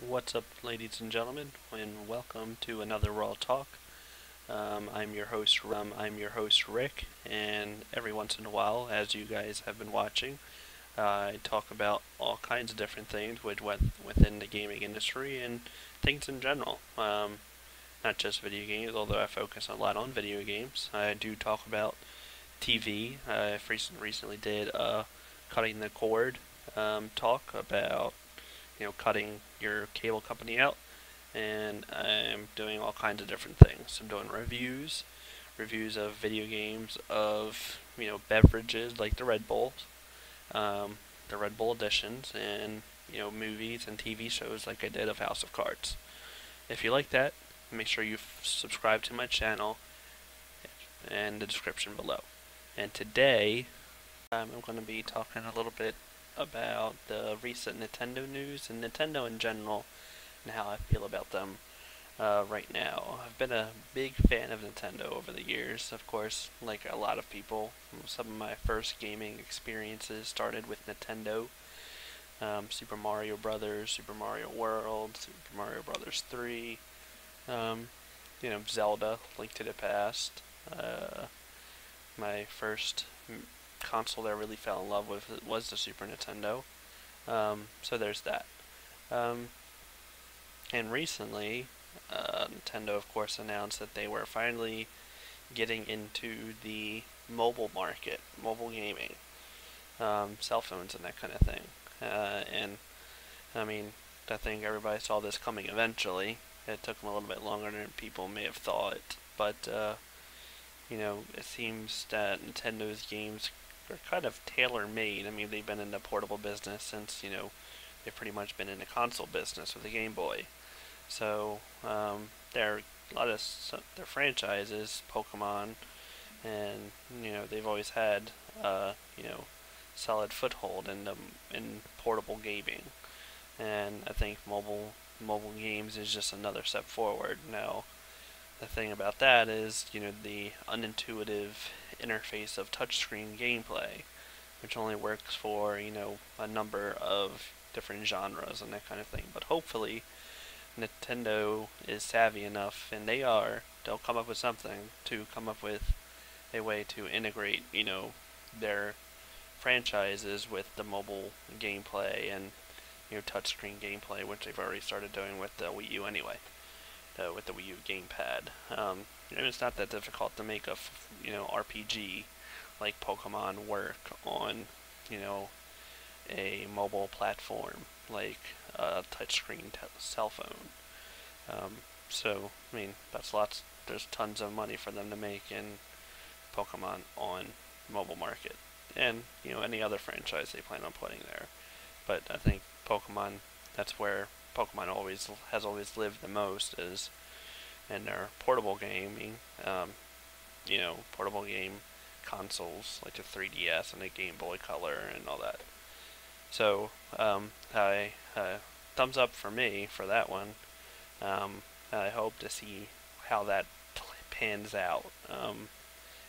What's up, ladies and gentlemen, and welcome to another Raw Talk. I'm your host Rick, and every once in a while, as you guys have been watching, I talk about all kinds of different things within the gaming industry and things in general. Not just video games, although I focus a lot on video games. I do talk about TV. I recently did a cutting the cord talk about cutting your cable company out, and I'm doing all kinds of different things. I'm doing reviews of video games, of beverages like um, the Red Bull editions, and movies and TV shows like I did of House of Cards. If you like that, make sure you subscribe to my channel and the description below. And today, I'm going to be talking a little bit about the recent Nintendo news and Nintendo in general and how I feel about them right now. I've been a big fan of Nintendo over the years, of course, like a lot of people. Some of my first gaming experiences started with Nintendo. Super Mario Brothers, Super Mario World, Super Mario Brothers 3, um, Zelda, Link to the Past. My first console that I really fell in love with was the Super Nintendo. So there's that. Um, and recently, Nintendo, of course, announced that they were finally getting into the mobile market, mobile gaming, cell phones, and that kind of thing. And I mean, I think everybody saw this coming eventually. It took them a little bit longer than people may have thought, but it seems that Nintendo's games are kind of tailor-made. I mean, they've been in the portable business since, they've pretty much been in the console business with the Game Boy. So, there are a lot of their franchises, Pokemon, and, they've always had, solid foothold in portable gaming. And I think mobile games is just another step forward. Now, the thing about that is, the unintuitive interface of touchscreen gameplay, which only works for, a number of different genres and that kind of thing. But hopefully, Nintendo is savvy enough, and they'll come up with something to come up with a way to integrate, their franchises with the mobile gameplay and, touchscreen gameplay, which they've already started doing with the Wii U anyway. With the Wii U gamepad. It's not that difficult to make a RPG like Pokemon work on a mobile platform like a touchscreen cell phone. So I mean that's lots. There's tons of money for them to make in Pokemon on mobile market, and any other franchise they plan on putting there. But I think Pokemon. That's where Pokemon always lived the most is in their portable gaming, portable game consoles like the 3DS and the Game Boy Color and all that. So I thumbs up for me for that one. I hope to see how that pans out, and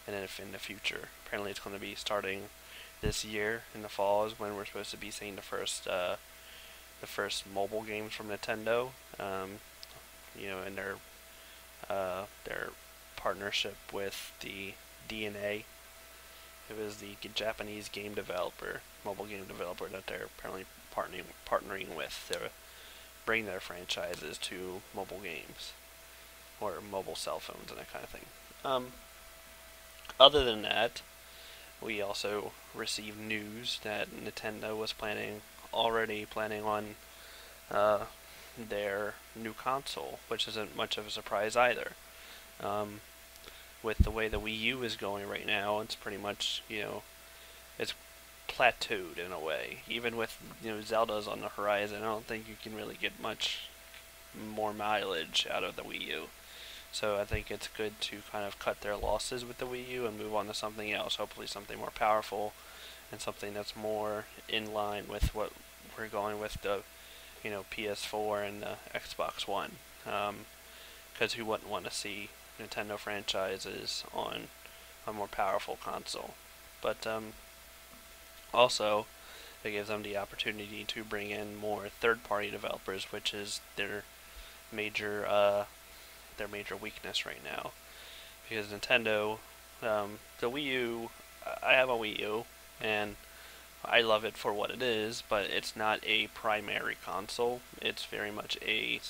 if in the future. Apparently, it's going to be starting this year in the fall is when we're supposed to be seeing the first mobile games from Nintendo. In their partnership with the DNA. It was the Japanese mobile game developer that they're apparently partnering with to bring their franchises to mobile games or mobile cell phones and that kind of thing. Other than that, we also received news that Nintendo was already planning on uh, their new console, which isn't much of a surprise either. Um, with the way the Wii U is going right now, it's pretty much it's plateaued in a way. Even with Zelda's on the horizon, I don't think you can really get much more mileage out of the Wii U. So I think it's good to kind of cut their losses with the Wii U and move on to something else. Hopefully something more powerful and something that's more in line with what we're going with the PS4 and the Xbox One. Because who wouldn't want to see Nintendo franchises on a more powerful console? But also, It gives them the opportunity to bring in more third-party developers, which is major their major weakness right now. Because Nintendo, the Wii U, I have a Wii U, and I love it for what it is, but it's not a primary console. It's very much a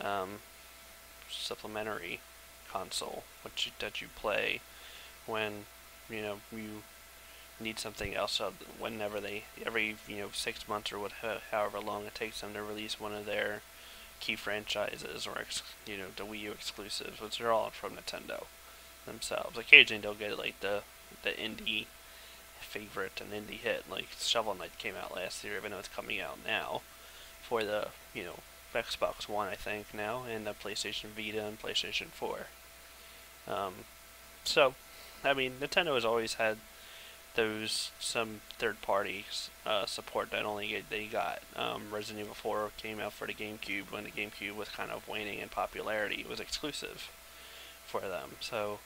um, supplementary console, that you play when you need something else. Whenever every 6 months or however long it takes them to release one of their key franchises or the Wii U exclusives, which are all from Nintendo themselves. Occasionally they'll get like the indie favorite and indie hit, like Shovel Knight came out last year, even though it's coming out now for the Xbox One, I think now, and the PlayStation Vita and PlayStation 4. Um, so, I mean, Nintendo has always had some third party support that only they got. Resident Evil 4 came out for the GameCube when the GameCube was kind of waning in popularity. It was exclusive for them. So,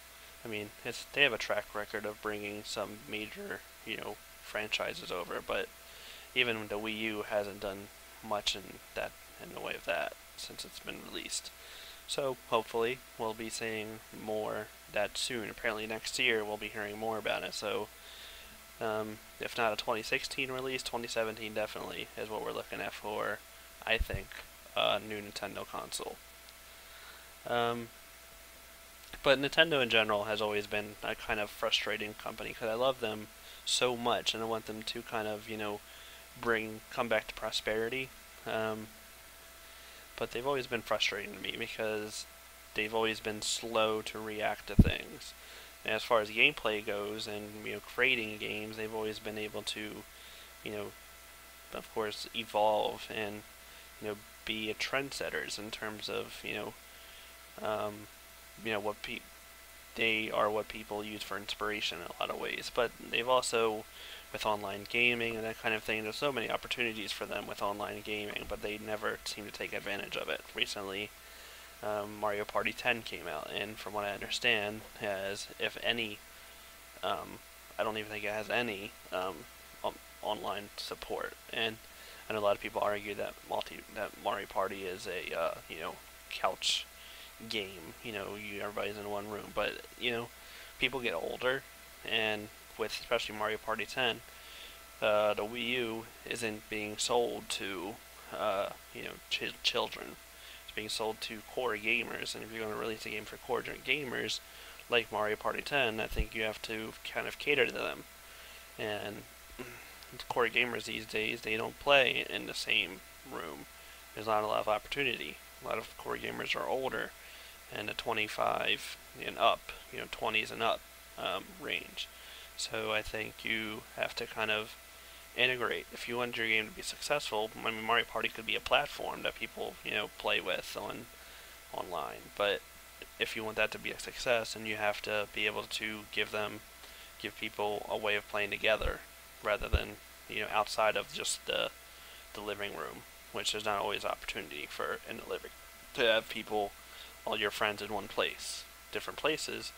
I mean, they have a track record of bringing some major franchises over, but even the Wii U hasn't done much in the way of that since it's been released. So hopefully we'll be seeing more that soon. Apparently next year we'll be hearing more about it. So if not a 2016 release, 2017 definitely is what we're looking at for, I think, a new Nintendo console. But Nintendo in general has always been a kind of frustrating company because I love them so much and I want them to kind of come back to prosperity. But they've always been frustrating to me because they've always been slow to react to things. And as far as gameplay goes and creating games, they've always been able to, of course, evolve and be a trendsetters in terms of they are what people use for inspiration in a lot of ways. But they've also, with online gaming and that kind of thing, there's so many opportunities for them with online gaming, but they never seem to take advantage of it. Recently, Mario Party 10 came out, and from what I understand, has, if any, I don't even think it has any online support. And I know a lot of people argue that Mario Party is a couch game. Everybody's in one room, but people get older, and with especially Mario Party 10, the Wii U isn't being sold to children. It's being sold to core gamers, and if you're going to release a game for core gamers like Mario Party 10, I think you have to kind of cater to them. And core gamers these days, they don't play in the same room. There's not a lot of opportunity. A lot of core gamers are older, and the 25 and up, 20s and up range. So I think you have to kind of integrate. If you want your game to be successful, I mean, Mario Party could be a platform that people, play with online. But if you want that to be a success, then you have to be able to give people a way of playing together, rather than, outside of just the living room, which there's not always opportunity for in the living to have people, all your friends in one place. Different places,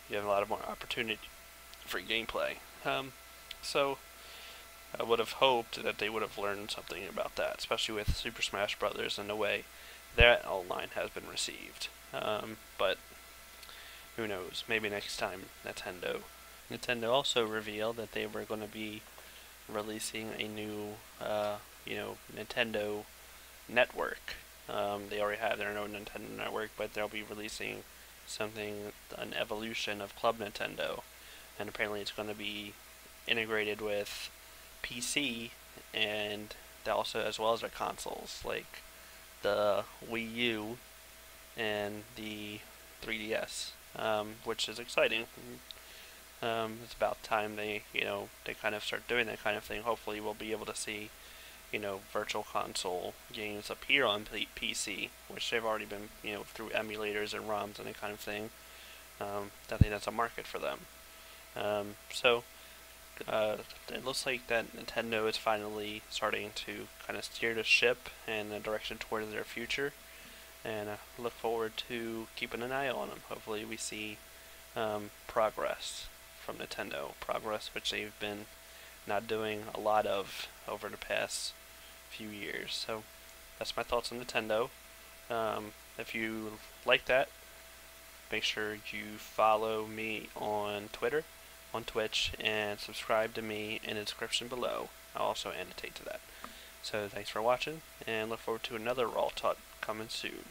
you have a lot of more opportunity for gameplay. So I would have hoped that they would have learned something about that, especially with Super Smash Brothers and the way that online has been received. But who knows? Maybe next time, Nintendo. Nintendo also revealed that they were going to be releasing a new, Nintendo network. They already have their own Nintendo network, but they'll be releasing an evolution of Club Nintendo, and apparently it's going to be integrated with PC and also as well as their consoles, like the Wii U and the 3DS, which is exciting. It's about time they kind of start doing that kind of thing. Hopefully we'll be able to see virtual console games appear on PC, which they've already been, through emulators and ROMs and that kind of thing. I think that's a market for them. So it looks like that Nintendo is finally starting to kind of steer the ship in the direction towards their future, and I look forward to keeping an eye on them. Hopefully we see progress from Nintendo, progress which they've been not doing a lot of over the past few years. So that's my thoughts on Nintendo. If you like that, make sure you follow me on Twitter, on Twitch, and subscribe to me in the description below. I'll also annotate to that. So thanks for watching, and look forward to another Raw Talk coming soon.